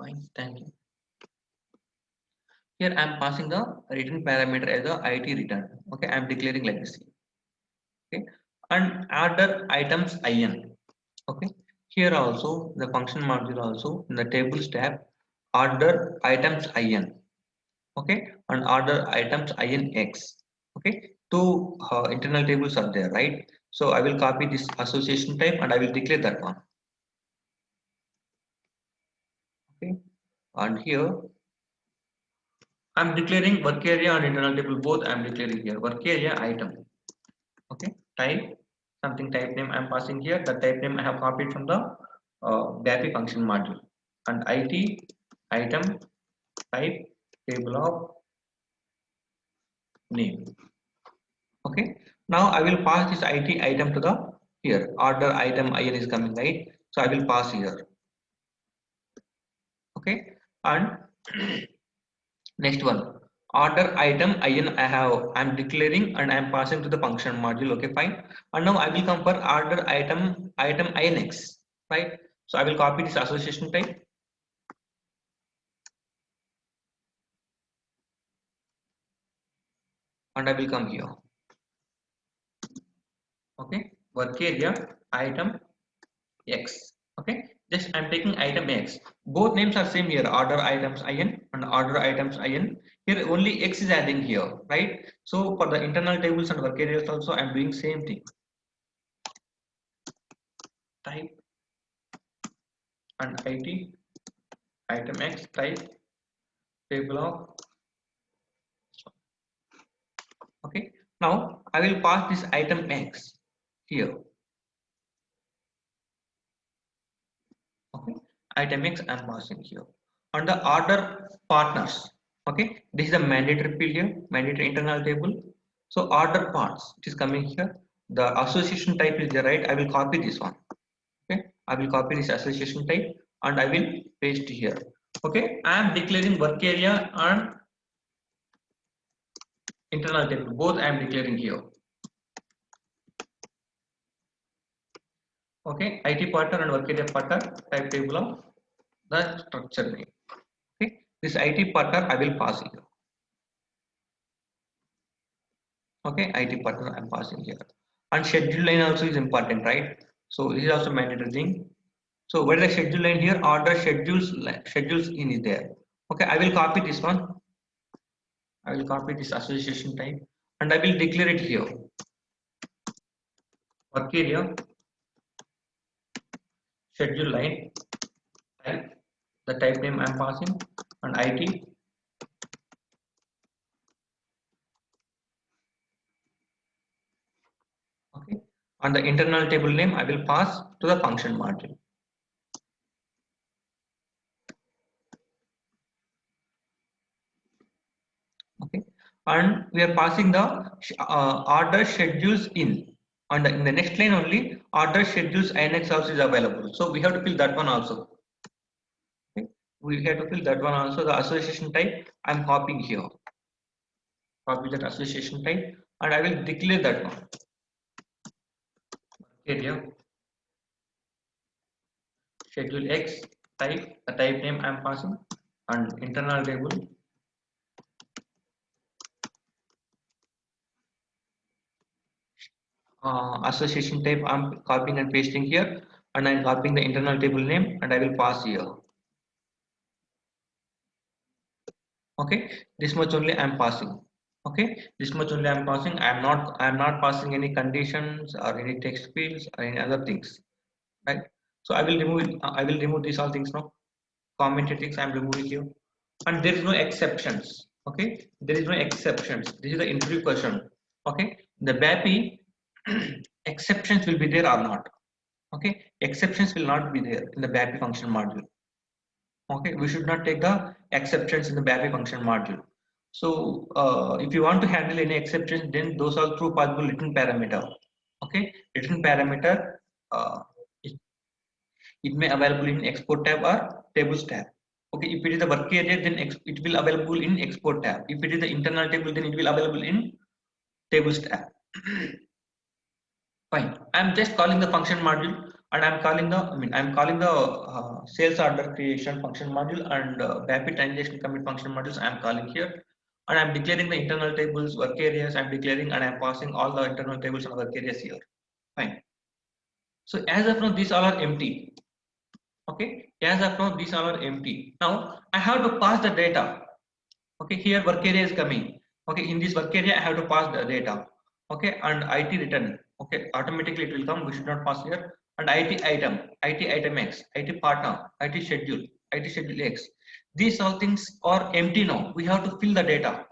Fine, thank you. Here I am passing the return parameter as a IT return. Okay, I am declaring like this. Okay, and order items in. Okay, here also the function module also in the tables tab order items in. Okay, and order items in x. Okay, two internal tables are there, right? So I will copy this association type and I will declare that one. Okay, and here I'm declaring work area and internal table both. I'm declaring here work area item. Okay, type something type name I'm passing here. The type name I have copied from the BAPI function module, and IT item type table of name. Okay, now I will pass this IT item to the here order item in is coming, right? So I will pass here. Okay, and next one order item in I'm declaring and I'm passing to the function module. Okay, fine. And now I will come for order item inx, right? So I will copy this association type and I will come here. Okay, work area item x. Okay, just I'm taking item x. Both names are same here, order items in and order items in. Here only x is adding here, right? So for the internal tables and work areas also I'm doing same thing. Type and IT item x type table of. Okay, now I will pass this item x here. Okay, item x I'm passing here. On the order partners, okay, this is a mandatory field here, mandatory internal table. So order parts, it is coming here. The association type is there, right? I will copy this one. Okay, I will copy this association type and I will paste here. Okay, I am declaring work area and internal table, both I am declaring here. Okay, IT partner and work area partner type table of the structure name. Okay, this IT partner I will pass here. Okay, IT partner I'm passing here. And schedule line also is important, right? So this is also mandatory thing. So where the schedule line here, order schedules in is there. Okay, I will copy this one. I will copy this association type and I will declare it here. Work area schedule line type, the type name I'm passing, and IT. Okay, and the internal table name I will pass to the function module. Okay, and we are passing the order schedules in. And in the next line only order schedules inx also is available. So we have to fill that one also. Okay, we have to fill that one also. The association type I'm copying here. Copy that association type and I will declare that one. Area schedule x type, the type name I'm passing, and internal table association type I'm copying and pasting here, and I'm copying the internal table name and I will pass here. Okay, this much only I'm passing. Okay, this much only I'm passing. I'm not passing any conditions or any text fields or any other things, right? So I will remove it. I will remove these all things now. Commented things I'm removing here, and there is no exceptions. Okay, there is no exceptions. This is the interview question. Okay, the BAPI exceptions will be there or not. Okay, exceptions will not be there in the BAPI function module. Okay, we should not take the exceptions in the BAPI function module. So if you want to handle any exceptions, then those are through possible return parameter. Okay, return parameter it, it may available in export tab or tables tab. Okay, if it is the work area, then it will available in export tab. If it is the internal table, then it will available in tables tab. Fine. I'm just calling the function module and I'm calling the I'm calling the sales order creation function module and rapid transaction commit function modules I'm calling here, and I'm declaring the internal tables, work areas. I'm declaring and I'm passing all the internal tables and work areas here. Fine. So as of now, these all are empty. Okay, as of now, these all are empty. Now I have to pass the data. Okay, here work area is coming. Okay, in this work area I have to pass the data. Okay, and IT return. Okay, automatically it will come. We should not pass here. And IT item X, IT partner, IT schedule X. These all things are empty now. We have to fill the data.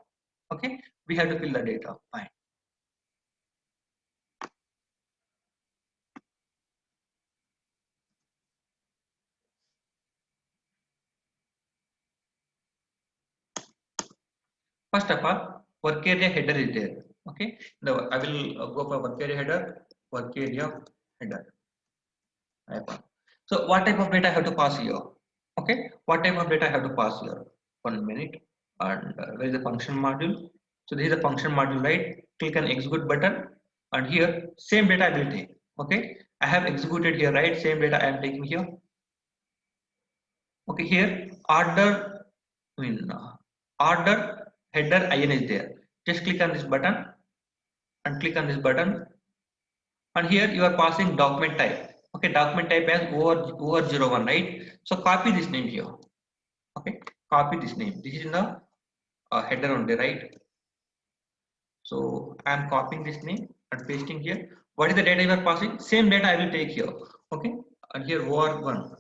Okay, we have to fill the data. Fine. First of all, work area header is there. Okay, I will go for work area header, work area header. So what type of data I have to pass here? Okay, what type of data I have to pass here? 1 minute. And where is the function module? So this is the function module, right? Click on execute button, and here same data I will take. Okay, I have executed here, right? Same data I am taking here. Okay, here order, order header in is there. Just click on this button and click on this button, and here you are passing document type. Okay, document type as over 01, right? So copy this name here. Okay, copy this name. This is in the header only, right? So I am copying this name and pasting here. What is the data you are passing? Same data I will take here. Okay, and here OR1.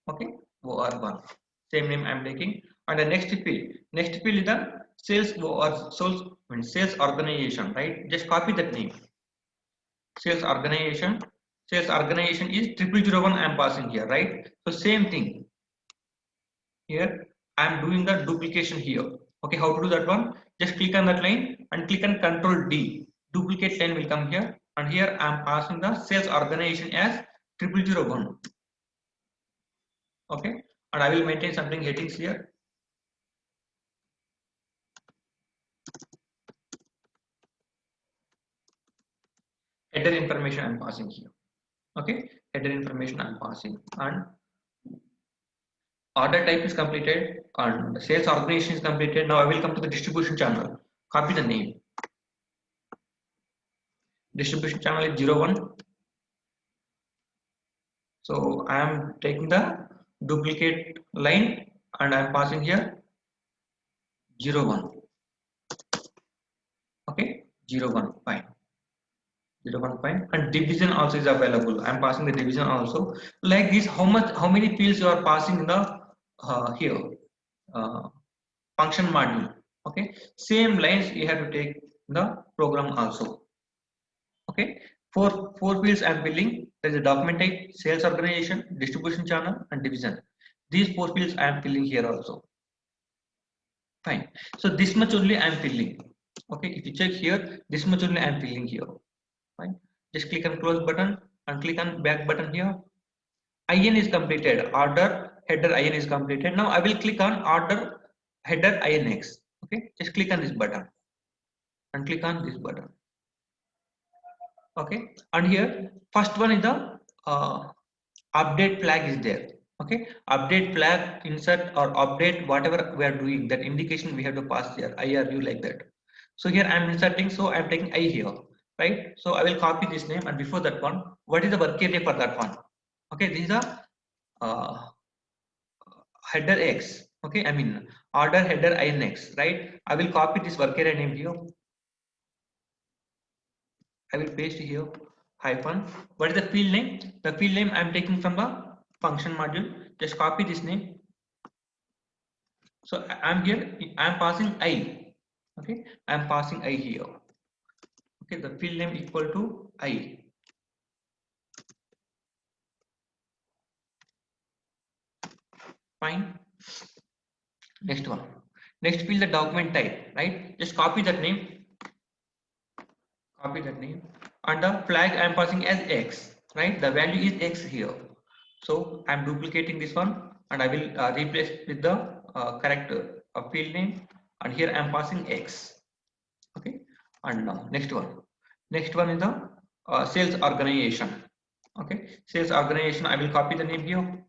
Okay, OR1. Same name I am taking. And the next field. Next field is the sales or sales organization, right? Just copy that name. Sales organization. Sales organization is 0001 I am passing here, right? So same thing. Here I am doing the duplication here. Okay, how to do that one? Just click on that line and click on Control D. Duplicate line will come here, and here I am passing the sales organization as 0001. Okay, and I will maintain something headings here. Header information I am passing here. Okay, header information I am passing, and order type is completed and sales organization is completed. Now I will come to the distribution channel. Copy the name. Distribution channel is 01. So I am taking the duplicate line and I am passing here 01. Okay, 01. Fine. 01 fine. And division also is available. I am passing the division also. Like this, how many fields you are passing in the here uh, function module. Okay, same lines you have to take the program also. Okay, four fields I am filling. There is a document type, sales organization, distribution channel, and division. These four fields I am filling here also. Fine. So this much only I am filling. Okay, if you check here, this much only I am filling here. Fine. Just click on close button and click on back button here. IN is completed. Order header IN is completed. Now I will click on order header INX. Okay, just click on this button and click on this button. Okay, and here first one is the update flag is there. Okay, update flag insert or update whatever we are doing, that indication we have to pass here IRU like that. So here I am inserting, so I am taking I here, right? So I will copy this name, and before that one, what is the work area for that one? Okay, this is a uh, header X. Okay, I mean order header INX, right? I will copy this work area name here. I will paste here hyphen. What is the field name? The field name I am taking from the function module. Just copy this name. So I am here. I am passing I. Okay, I am passing I here. Okay, the field name equal to I. Fine. Next one. Next field the document type. Right. Just copy that name. Copy that name. And the flag I am passing as X. Right. The value is X here. So I am duplicating this one, and I will replace with the correct field name, and here I am passing X. Okay, and next one is the sales organization. Okay, sales organization, I will copy the name here,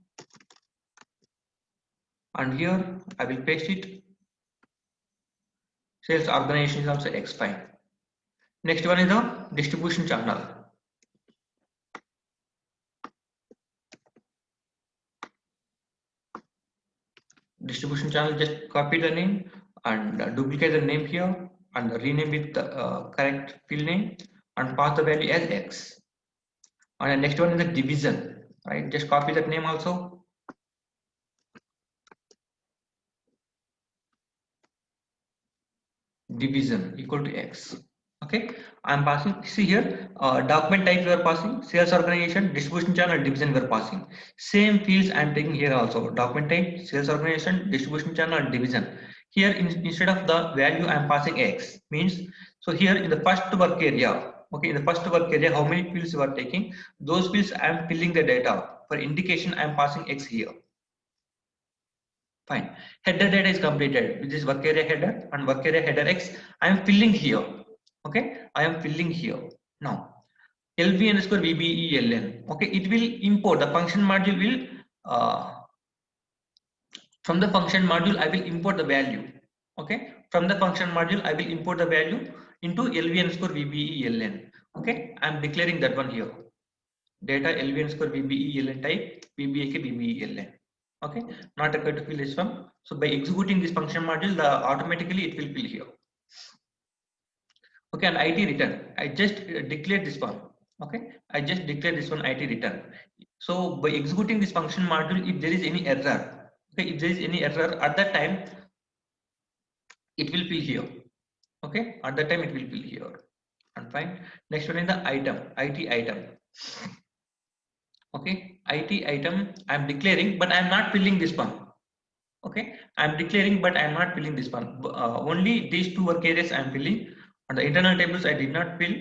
and here I will paste it. Sales organization is also X, fine. Next one is the distribution channel. Distribution channel, just copy the name and duplicate the name here and rename with the correct field name and pass the value as X. And the next one is the division, right? Just copy that name also. Division equal to X. Okay, I'm passing. See here, document type we are passing, sales organization, distribution channel, division we are passing. Same fields I'm taking here also. Document type, sales organization, distribution channel, division. Here instead of the value I'm passing X, means so here in the first work area. Okay, in the first work area, how many fields you are taking? Those fields I'm filling the data. For indication, I'm passing X here. Fine. Header data is completed with this work area header and work area header X. I am filling here. Okay, I am filling here. Now, LV underscore VBELN. Okay, it will import the function module will from the function module I will import the value. Okay, from the function module I will import the value into LV underscore VBELN. Okay, I am declaring that one here. Data LV underscore VBELN type VBAK VBELN. Okay, not required to fill this one. So by executing this function module, the automatically it will fill here. Okay, and IT return, I just declared this one. Okay, I just declared this one IT return. So by executing this function module, if there is any error, okay, if there is any error at that time, it will fill here. Okay, at that time it will fill here. And fine. Next one is the item, IT item. Okay, IT item I'm declaring, but I'm not filling this one. Okay, I'm declaring, but I'm not filling this one. Only these two work areas I'm filling. On the internal tables, I did not fill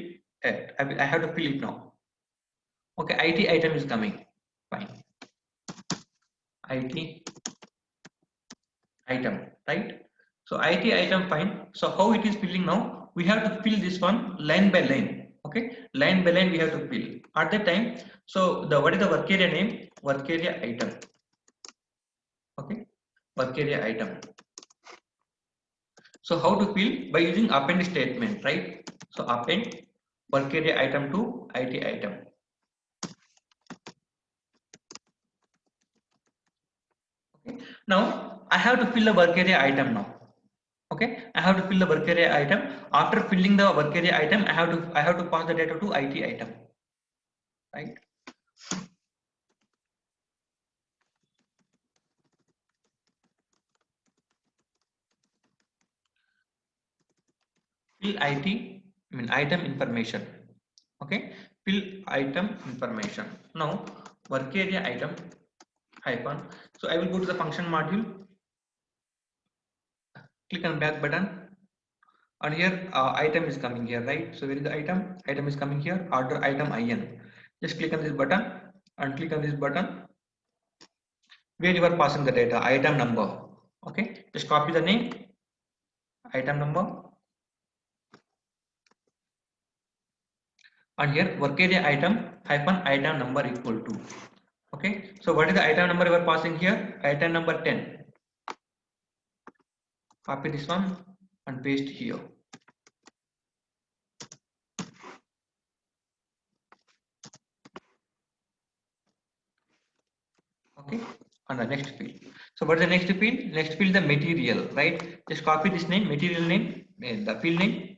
it. I have to fill it now. Okay, IT item is coming. Fine. IT item, right? So IT item, fine. So how it is filling now? We have to fill this one line by line. Okay, line by line we have to fill. At that time, so the what is the work area name? Work area item. Okay, work area item. So how to fill? By using append statement, right? So append work area item to IT item. Okay. Now I have to fill the work area item now. Okay, I have to fill the work area item. After filling the work area item, I have to pass the data to IT item, right? Fill IT, I mean item information. Okay, fill item information. Now work area item hyphen. So I will go to the function module, click on back button, and here item is coming here, right? So where is the item? Item is coming here, order item IN. Just click on this button and click on this button where you are passing the data, item number. Okay, just copy the name, item number, and here work area item hyphen item number equal to. Okay, so what is the item number you are passing here? Item number 10. Copy this one and paste here. Okay, on the next field. So what is the next field? Next field the material, right? Just copy this name, material name, the field name.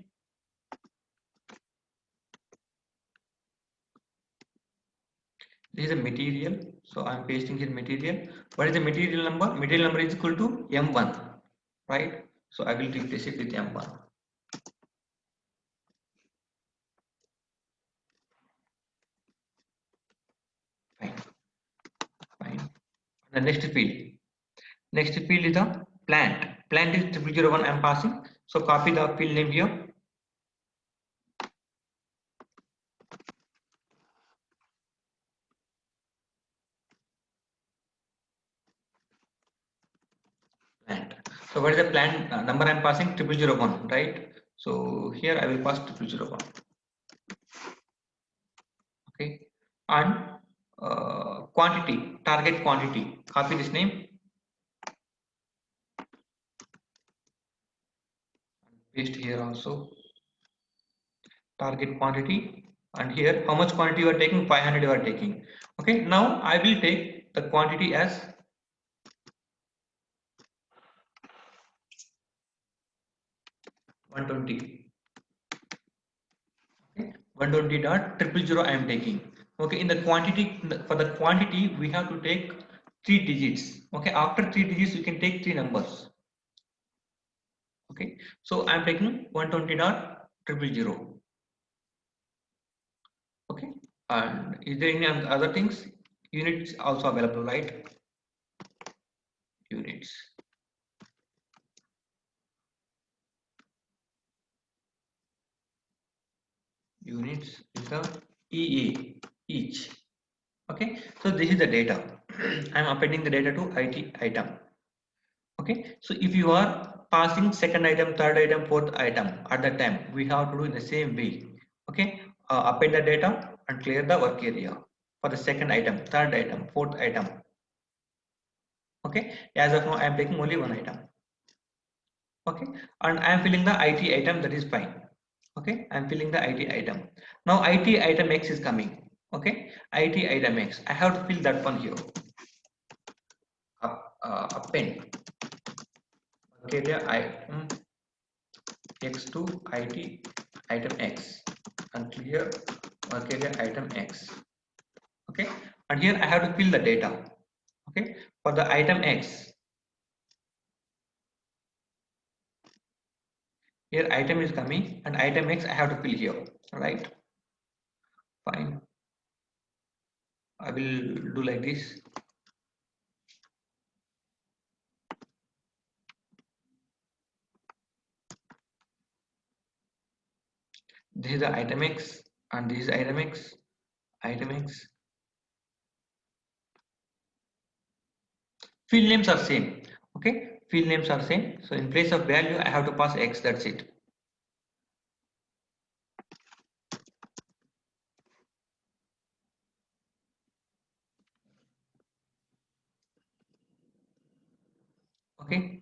This is a material, so I'm pasting here material. What is the material number? Material number is equal to M1, right? So I will replace it with M1. Fine, fine. The next field. Next field is the plant. Plant is 0001 I'm passing. So copy the field name here. Plant. So what is the plant number I'm passing? 0001, right? So here I will pass 0001. Okay. And quantity, target quantity. Copy this name, paste here also, target quantity, and here how much quantity you are taking, 500 you are taking. Okay, now I will take the quantity as 120. Okay, 120.000 I am taking. Okay, in the quantity, for the quantity we have to take 3 digits. Okay, after 3 digits you can take 3 numbers. Okay, so I am taking 120.000. Okay, and is there any other things? Units also available, right? Units. Units is the EA, each. Okay, so this is the data. I am appending the data to IT item. Okay, so if you are passing second item, third item, fourth item at that time, we have to do in the same way. Okay, append the data and clear the work area for the second item, third item, fourth item. Okay, as of now I am taking only one item. Okay, and I am filling the IT item, that is fine. Okay, I am filling the IT item. Now IT item X is coming. Okay, IT item X, I have to fill that one here. Append work area item X to IT item X and clear work area item X. Okay, and here I have to fill the data. Okay, for the item X, here item is coming and item X I have to fill here. Right, fine. I will do like this. This is the item X and this is item X, item X. Field names are same. Okay, field names are same. So in place of value, I have to pass X. That's it. Okay.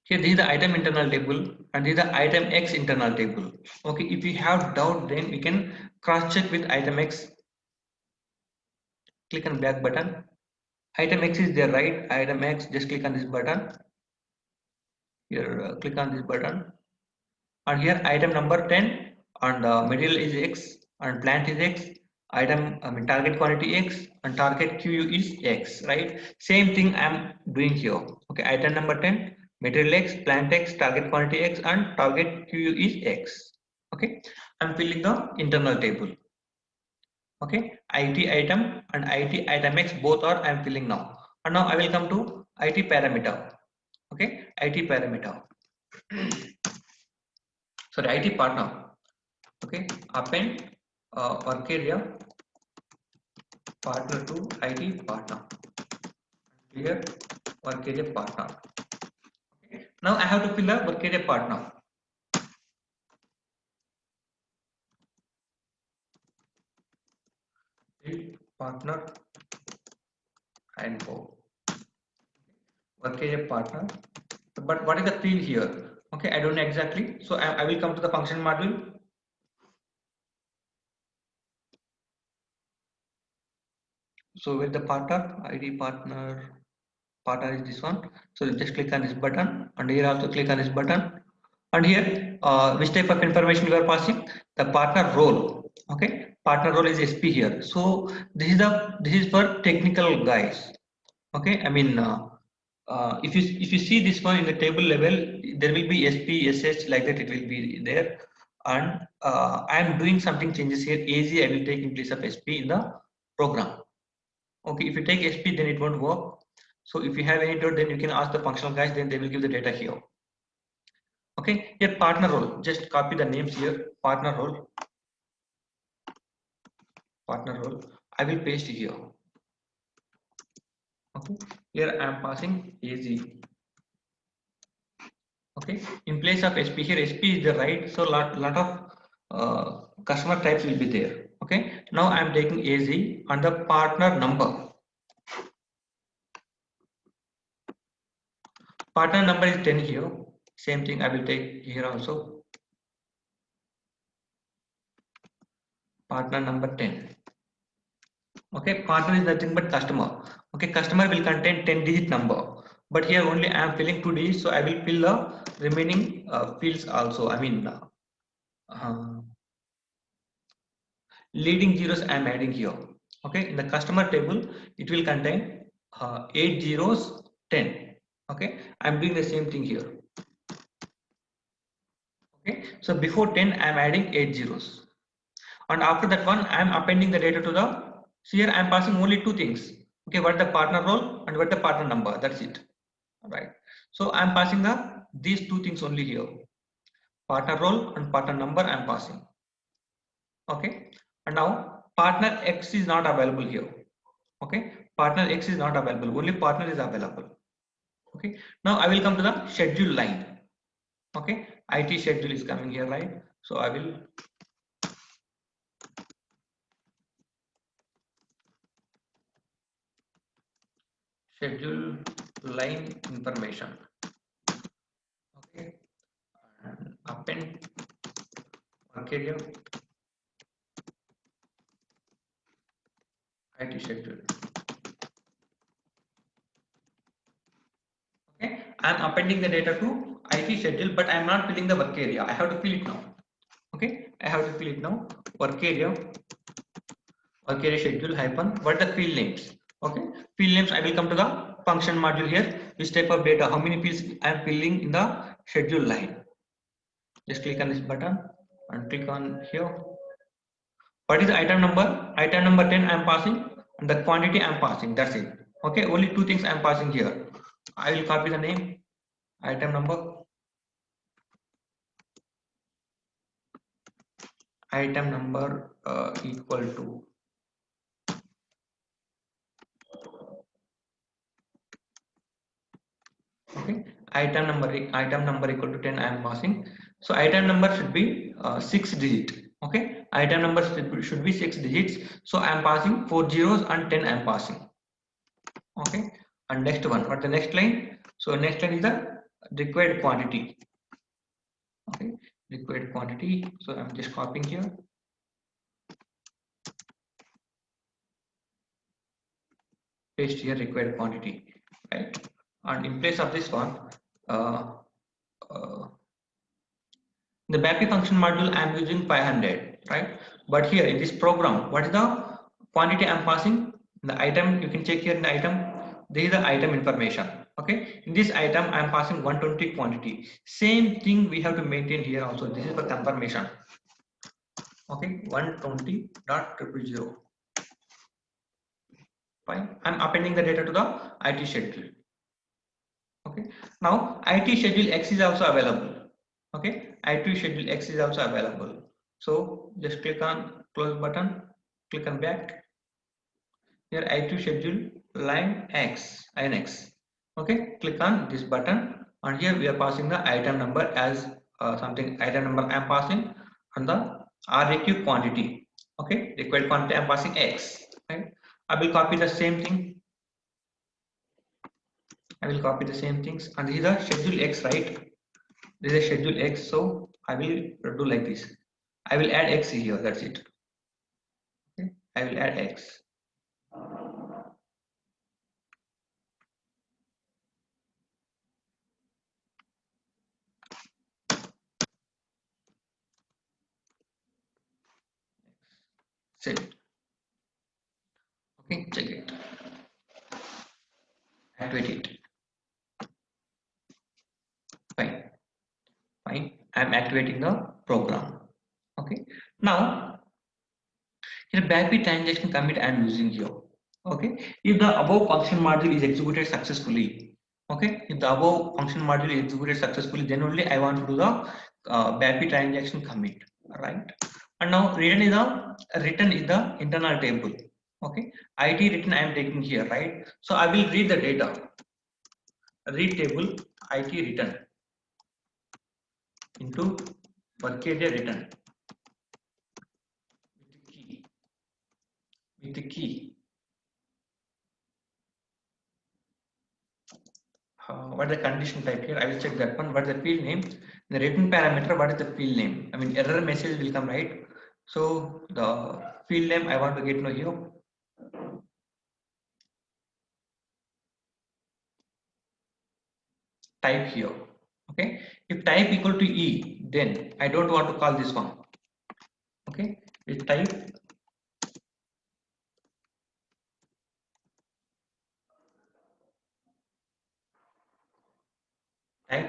Here, this is the item internal table and this is the item X internal table. Okay, if we have doubt, then we can cross check with item X. Click on back button. Item X is there, right? Item X, just click on this button. Here, click on this button. And here, item number 10 and material is X and plant is X. Target quantity X and target QU is X, right? Same thing I'm doing here. Okay, item number 10, material X, plant X, target quantity X, and target QU is X. Okay, I'm filling the internal table. Okay, IT item and IT item X both are I'm filling now. And now I will come to IT parameter. Okay, IT parameter. So the IT partner. Okay, append work area partner to IT partner. Here work area partner. Okay. Now I have to fill a work area partner. Partner and go. Work area partner. But what is the field here? Okay, I don't know exactly. So I will come to the function module. So with the partner, ID partner is this one. So just click on this button and here also click on this button. And here, which type of information you are passing? The partner role. Okay, partner role is SP here. So this is for technical guys. Okay, I mean, if you see this one in the table level, there will be SP, SH like that. It will be there. And I am doing something changes here. AZ I will take in place of SP in the program. Okay, if you take SP, then it won't work. So if you have any doubt, then you can ask the functional guys. Then they will give the data here. Okay, here partner role, just copy the names here. Partner role, I will paste here. Okay, here I am passing AZ. Okay, in place of SP, here SP is the right, so lot of customer types will be there. Okay. Okay, now I am taking AZ and the partner number. Partner number is 10 here. Same thing I will take here also. Partner number 10. Okay, partner is nothing but customer. Okay, customer will contain 10 digit number. But here only I am filling 2 digits, so I will fill the remaining fields also. I mean, leading zeros I am adding here. Okay, in the customer table, it will contain 8 zeros, 10. Okay, I am doing the same thing here. Okay, so before 10 I am adding 8 zeros, and after that one I am appending the data to the, so here I am passing only two things. Okay, what the partner role and what the partner number, that's it. All right, so I am passing these two things only here, partner role and partner number I am passing. Okay, and now partner X is not available here. Okay, partner X is not available, only partner is available. Okay, now I will come to the schedule line. Okay, IT schedule is coming here, right? So I will schedule line information. Okay, and append work area IT schedule. Okay, I am appending the data to IT schedule, but I am not filling the work area. I have to fill it now. Okay, I have to fill it now. Work area schedule hyphen what the field names. Okay, field names I will come to the function module here. Which type of data, how many fields I am filling in the schedule line. Just click on this button and click on here. What is the item number? Item number 10 I am passing, and the quantity I am passing. That's it. Okay, only two things I am passing here. I will copy the name, item number, equal to, okay, item number equal to 10 I am passing. So item number should be 6 digit. Okay, item number should be 6 digits. So I am passing 4 zeros and 10 I am passing. Okay, and next one, what the next line? So next line is the required quantity. Okay, required quantity. So I'm just copying here, paste here required quantity, right? And in place of this one, uh, uh, the BAPI function module I am using 500, right? But here in this program, what is the quantity I am passing? The item, you can check here in the item, this is the item information. Okay, in this item I am passing 120 quantity. Same thing we have to maintain here also. This is for confirmation. Okay, 120.000. Fine. I'm appending the data to the IT schedule. Okay, now IT schedule X is also available. Okay, IT schedule X is also available. So just click on close button, click on back. Here IT schedule line X, INX. Okay, click on this button, and here we are passing the item number as something item number I am passing, and the RAQ quantity. Okay, required quantity I am passing X. Right. I will copy the same thing. I will copy the same things, and this is a schedule X, right? This is a schedule X, so I will do like this. I will add X here. That's it. Okay, I will add X. Save it. Okay, check it. Activate it. Fine. Fine. I am activating the program. Okay. Now, here BAPI transaction commit I am using here. Okay. If the above function module is executed successfully, okay. If the above function module is executed successfully, then only I want to do the BAPI transaction commit. Right. And now return is the internal table. Okay. IT return I am taking here. Right. So I will read the data. Read table IT return into work area return. with the key. What is the condition type here? I will check that one. What is the field name? The return parameter, what is the field name? I mean, error message will come, right? So the field name I want to get know here. Type here. Okay. If type equal to E, then I don't want to call this one. Okay. If type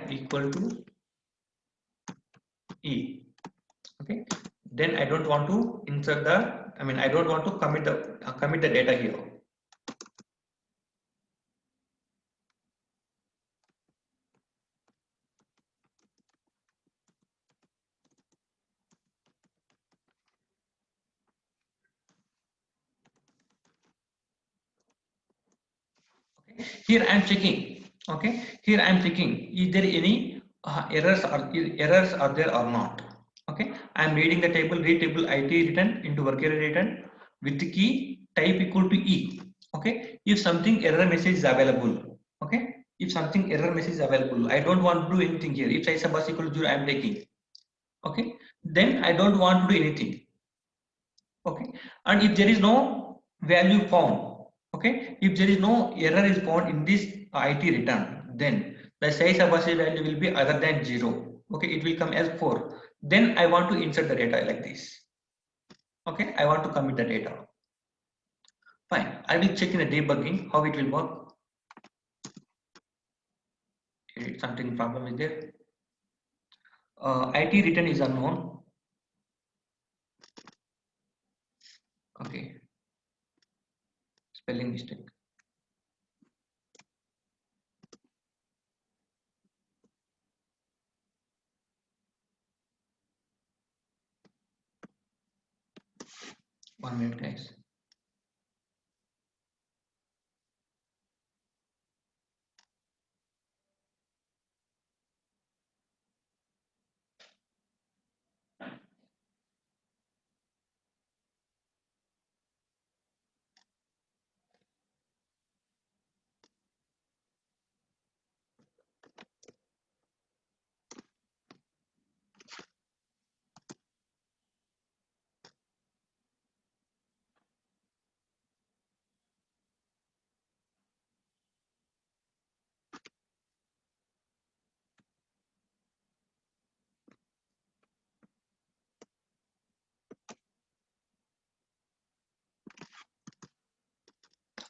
equal to E. Okay. Then I don't want to insert the. I mean, I don't want to commit the data here. Here I am checking. Okay, here I am checking, is there any errors are there or not? Okay, I am reading the table, read table IT return into work area return with the key type equal to E. Okay, if something error message is available. Okay, if something error message is available, I don't want to do anything here. If size of bus equal to 0, I am taking. Okay, then I don't want to do anything. Okay, and if there is no value found, okay, if there is no error is found in this IT return, then the size of a value will be other than 0. Okay, it will come as 4. Then I want to insert the data like this. Okay, I want to commit the data. Fine, I will check in the debugging how it will work. Okay, something problem is there. IT return is unknown. Okay, spelling mistake. One minute, guys.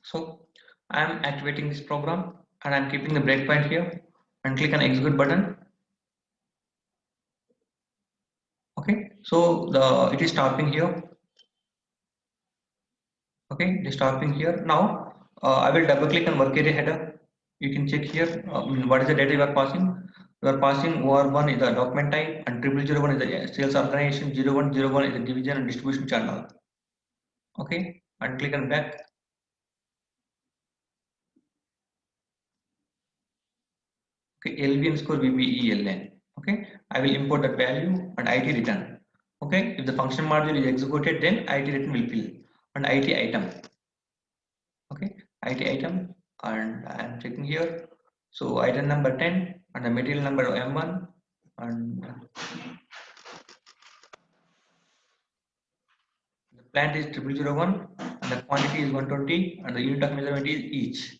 So I am activating this program and I'm keeping the breakpoint here and click on execute button. Okay, so it is stopping here. Okay, it is stopping here. Now I will double click on work area header. You can check here what is the data you are passing. You are passing OR1 is the document type and 0001 is the sales organization, 0101 is the division and distribution channel. Okay, and click on back. Okay, LV score VBELN. Okay, I will import that value and IT return. Okay, if the function module is executed, then IT return will fill and IT item. Okay, IT item, and I am checking here. So item number 10 and the material number M1 and the plant is 0001 and the quantity is 120 and the unit of measurement is each.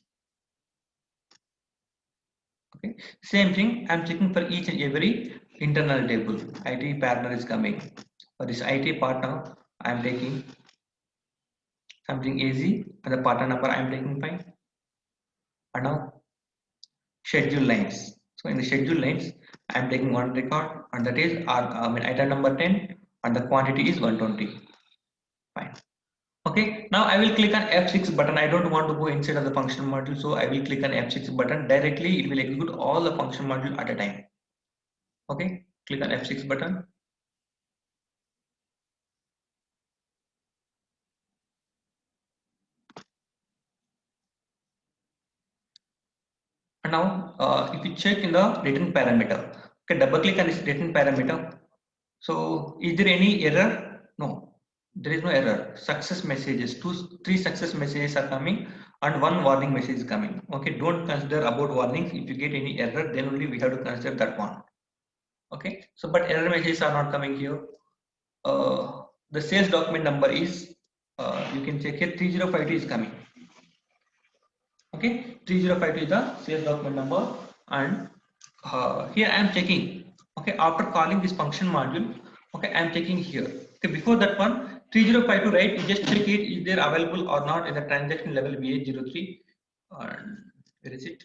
Okay, same thing. I'm checking for each and every internal table. IT partner is coming. For this IT partner, I'm taking something easy and the partner number I'm taking fine. And now schedule lines. So in the schedule lines, I'm taking one record and that is item number 10 and the quantity is 120. Fine. Okay, now I will click on F6 button. I don't want to go inside of the function module, so I will click on F6 button. Directly it will execute all the function module at a time. Okay, click on F6 button. And now if you check in the return parameter, okay, double click on this return parameter. So is there any error? No. there is no error. Success messages, three success messages are coming and one warning message is coming. Okay, don't consider about warnings. If you get any error, then only we have to consider that one. Okay, so but error messages are not coming here. The sales document number is, you can check here, 3052 is coming. Okay, 3052 is the sales document number, and here I am checking. Okay, after calling this function module, okay, I am checking here. Okay, before that one, 3052, right? You just check it, is there available or not in the transaction level VH03, and where is it?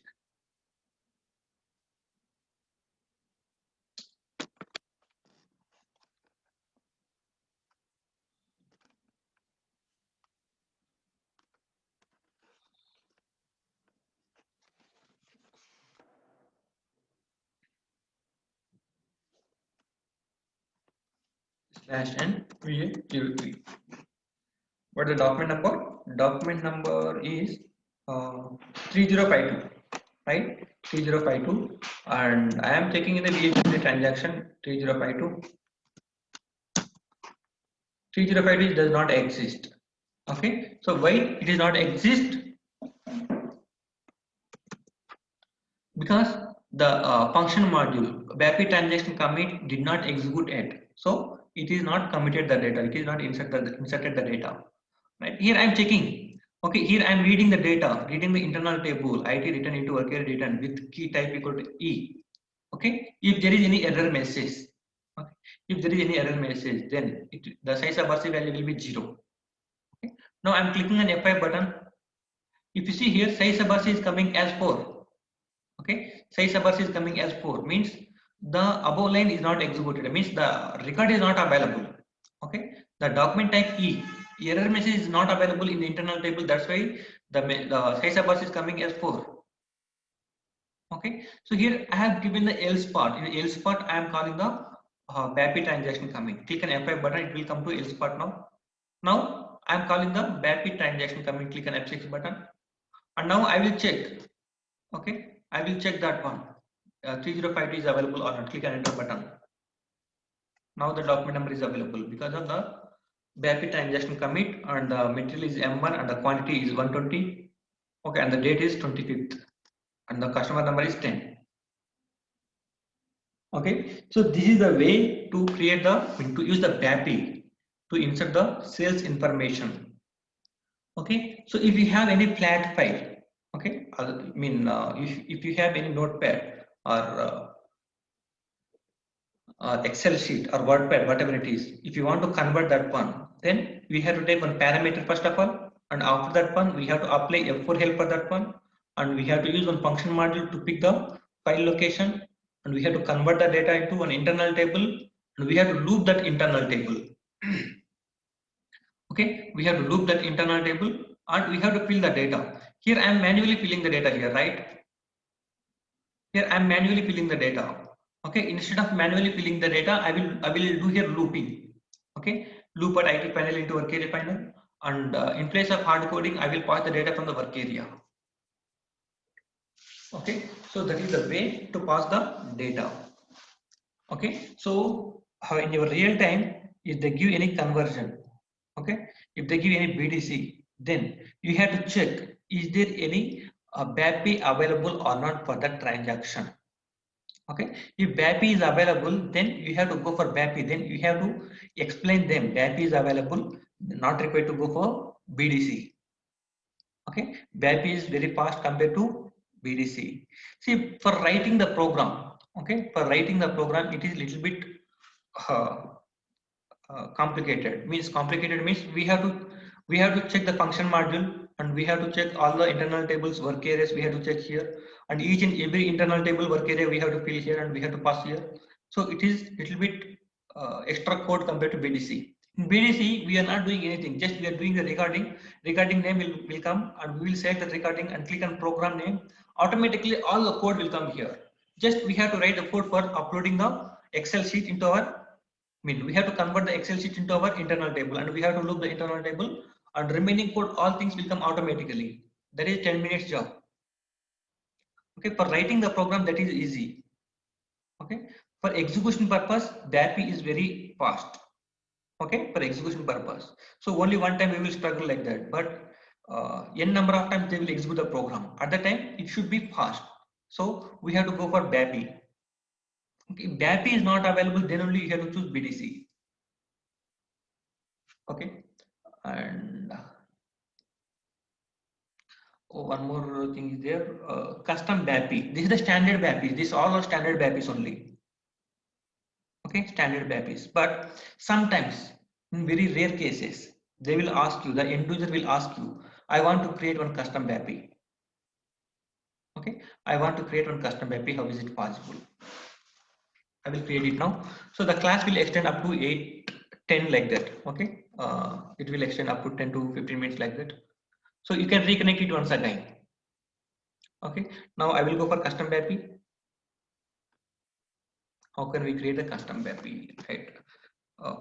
Slash n VH03. What is the document number? Document number is 3052, right? 3052, and I am checking in the VH03 transaction 3052. 3052 does not exist. Okay, so why it is not exist? Because the function module BAPI transaction commit did not execute yet, so it is not committed the data. It is not inserted the data. Right here, I am checking. Okay, here I am reading the data, reading the internal table IT written into work area return with key type equal to E. Okay, if there is any error message, okay, if there is any error message, then the size of RC value will be 0. Okay, now I am clicking on F5 button. If you see here, size of RC is coming as 4. Okay, size of RC is coming as 4, means the above line is not executed, means the record is not available. Okay, the document type E, error message is not available in the internal table, that's why the size of RC is coming as 4. Okay, so here I have given the else part. In the else part, I am calling the BAPI transaction commit. Click on F5 button, it will come to else part now. Now I am calling the BAPI transaction commit. Click on F6 button, and now I will check. Okay, I will check that one. 3052 is available or not. Click on enter button. Now the document number is available because of the BAPI transaction commit, and the material is M1 and the quantity is 120. Okay, and the date is 25th, and the customer number is 10. Okay, so this is the way to create to use the BAPI to insert the sales information. Okay, so if you have any flat file, okay, I mean, if you have any notepad or Excel sheet or WordPad, whatever it is, if you want to convert that one, then we have to take one parameter first of all, and after that one, we have to apply F4 help for that one, and we have to use one function module to pick the file location, and we have to convert the data into an internal table, and we have to loop that internal table. Okay, we have to loop that internal table, and we have to fill the data. Here I am manually filling the data here, right? Here I am manually filling the data. Okay, instead of manually filling the data, I will do here looping. Okay, loop at IT panel into work area panel, and in place of hard coding, I will pass the data from the work area. Okay, so that is the way to pass the data. Okay, so how in your real time, if they give any conversion, okay, if they give any BDC, then you have to check, is there any BAPI available or not for that transaction. Okay, if BAPI is available, then you have to go for BAPI, then you have to explain them BAPI is available, not required to go for BDC. Okay, BAPI is very fast compared to BDC. See, for writing the program, okay, for writing the program, it is little bit uh, complicated. Complicated means we have to check the function module, and we have to check all the internal tables work areas, we have to check here, and each and every internal table work area we have to fill here, and we have to pass here. So it is little bit extra code compared to BDC. In BDC we are not doing anything, just we are doing the recording name will come, and we will select the recording and click on program name. Automatically all the code will come here. Just we have to write the code for uploading the Excel sheet into our, we have to convert the Excel sheet into our internal table, and we have to loop the internal table, and remaining code, all things will come automatically. That is 10 minutes job. Okay, for writing the program, that is easy. Okay, for execution purpose, BAPI is very fast. okay, for execution purpose. So only one time we will struggle like that, but n number of times they will execute the program. At the time it should be fast. So we have to go for BAPI. Okay, if BAPI is not available, then only you have to choose BDC. Okay, and one more thing is there, custom BAPI. This is the standard BAPI. These all are standard BAPIs only. Okay, standard BAPIs. But sometimes, in very rare cases, they will ask you, the end user will ask you, I want to create one custom BAPI. Okay, I want to create one custom BAPI. How is it possible? I will create it now. So the class will extend up to 8, 10 like that. Okay, it will extend up to 10 to 15 minutes like that. So you can reconnect it once again. Okay, now I will go for custom BAPI. How can we create a custom BAPI? Right.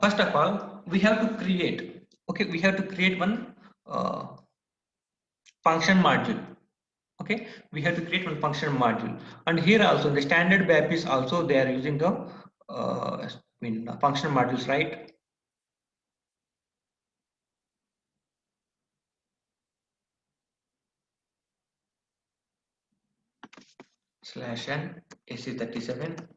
First of all, we have to create. Okay, we have to create one function module. Okay, we have to create one function module, and here also the standard BAPIs also they are using the function modules, right? /n AC37.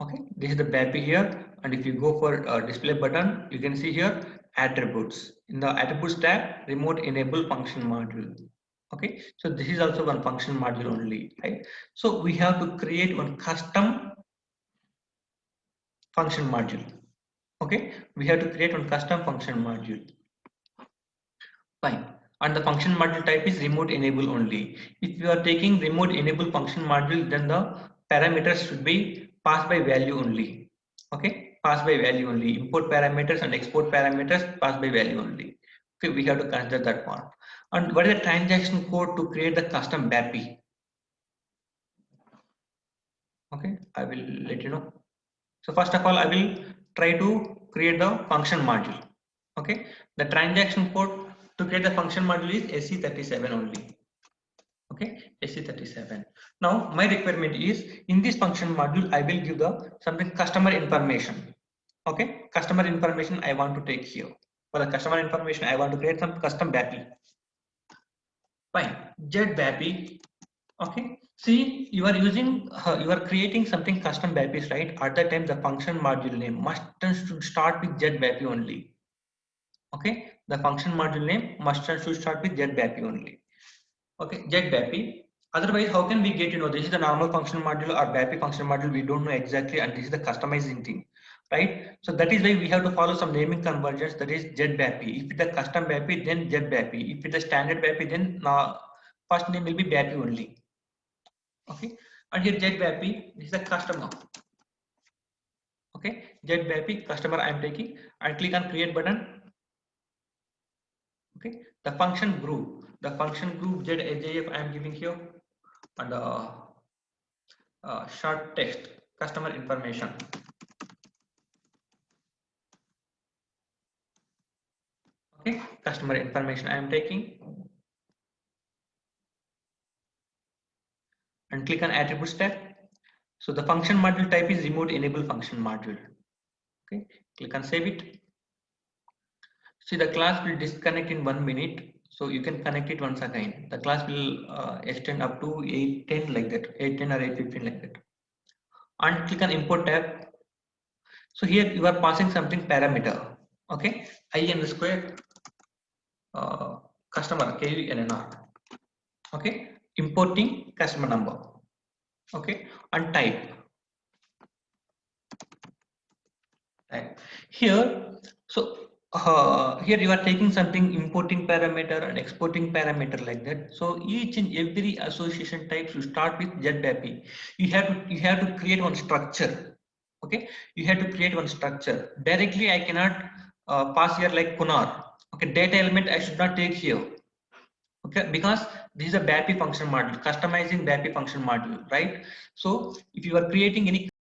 Okay, this is the BAPI here, and if you go for display button, you can see here attributes. In the attributes tab, remote enable function module. Okay, so this is also one function module only, right? So we have to create one custom function module. Okay, we have to create one custom function module. Fine. And the function module type is remote enable only. If you are taking remote enable function module, then the parameters should be passed by value only. Okay, passed by value only. Import parameters and export parameters passed by value only. Okay, we have to consider that one. And what is the transaction code to create the custom BAPI? Okay, I will let you know. So first of all, I will try to create the function module. Okay, the transaction code to create the function module is SC37 only. Okay, SC37. Now my requirement is in this function module I will give the something customer information. Okay, customer information I want to take here. For the customer information I want to create some custom BAPI. Fine, Jet BAPI. Okay, see you are using you are creating something custom BAPIs, right? At that time the function module name must should start with Jet BAPI only. Okay, the function module name must should start with Jet BAPI only. Okay, Jet BAPI. Otherwise, how can we get, this is the normal function module or BAPI function module? We don't know exactly, and this is the customizing thing, right? So that is why we have to follow some naming conversions. That is Jet BAPI. If it's a custom BAPI, then Jet BAPI. If it's a standard BAPI, then first name will be BAPI only. Okay, and here Jet BAPI is the customer. Okay, Jet BAPI customer I am taking, and click on create button. Okay, the function group JF I am giving here, and short text customer information. Okay, customer information I am taking, and click on attributes tab. So the function module type is remote enable function module. Okay, click on save it. See, the class will disconnect in 1 minute, so you can connect it once again. The class will extend up to 8:10 like that, 8:10 or 8:15 like that. And click on import tab. So here you are passing something parameter. Okay, I underscore customer KUNNR. Okay, importing customer number. Okay, and type here. So here you are taking something importing parameter and exporting parameter like that. So each and every association type you start with Jet BAPI. You have to create one structure. Okay, you have to create one structure. Directly I cannot pass here like Kunar. Okay, data element I should not take here. Okay, because this is a BAPI function module, customizing BAPI function module, right? So if you are creating any